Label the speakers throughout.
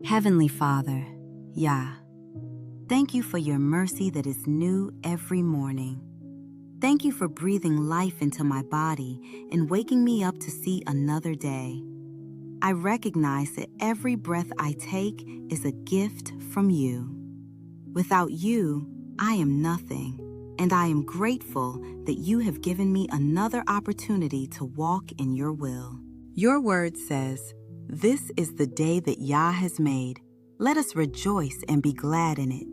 Speaker 1: Heavenly Father, Yah, thank you for your mercy that is new every morning. Thank you for breathing life into my body and waking me up to see another day. I recognize that every breath I take is a gift from you. Without you, I am nothing, and I am grateful that you have given me another opportunity to walk in your will. Your word says, "This is the day that Yah has made. Let us rejoice and be glad in it."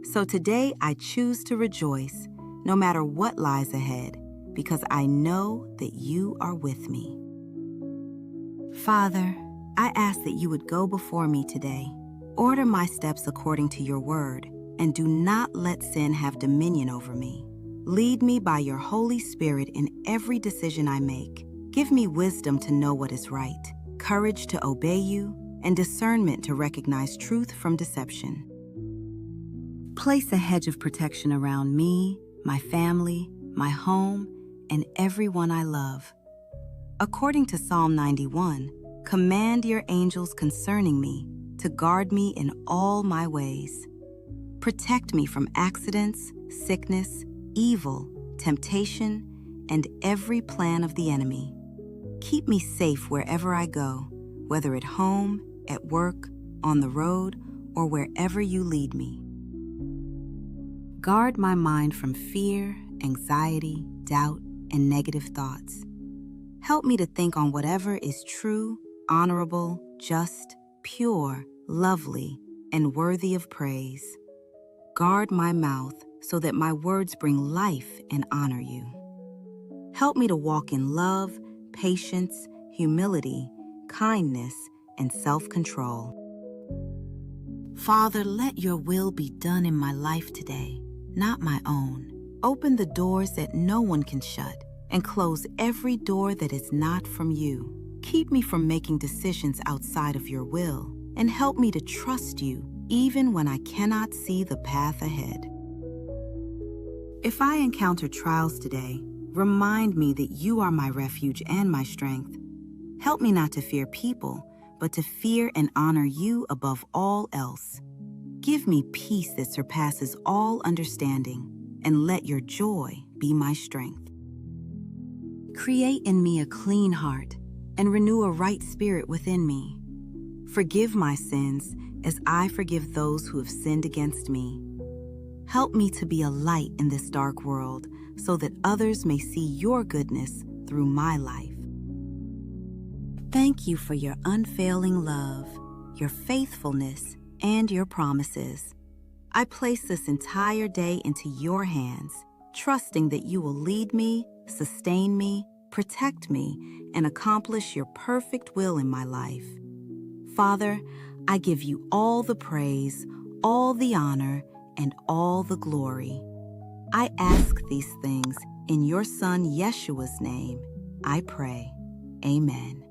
Speaker 1: So today I choose to rejoice, no matter what lies ahead, because I know that you are with me. Father, I ask that you would go before me today. Order my steps according to your word, and do not let sin have dominion over me. Lead me by your Holy Spirit in every decision I make. Give me wisdom to know what is right, courage to obey you, and discernment to recognize truth from deception. Place a hedge of protection around me, my family, my home, and everyone I love. According to Psalm 91, command your angels concerning me to guard me in all my ways. Protect me from accidents, sickness, evil, temptation, and every plan of the enemy. Keep me safe wherever I go, whether at home, at work, on the road, or wherever you lead me. Guard my mind from fear, anxiety, doubt, and negative thoughts. Help me to think on whatever is true, honorable, just, pure, lovely, and worthy of praise. Guard my mouth so that my words bring life and honor you. Help me to walk in love, patience, humility, kindness, and self-control. Father, let your will be done in my life today, not my own. Open the doors that no one can shut, and close every door that is not from you. Keep me from making decisions outside of your will, and help me to trust you even when I cannot see the path ahead. If I encounter trials today, remind me that you are my refuge and my strength. Help me not to fear people, but to fear and honor you above all else. Give me peace that surpasses all understanding, and let your joy be my strength. Create in me a clean heart, and renew a right spirit within me. Forgive my sins as I forgive those who have sinned against me. Help me to be a light in this dark world so that others may see your goodness through my life. Thank you for your unfailing love, your faithfulness, and your promises. I place this entire day into your hands, trusting that you will lead me, sustain me, protect me, and accomplish your perfect will in my life. Father, I give you all the praise, all the honor, and all the glory. I ask these things in your Son Yeshua's name. I pray. Amen.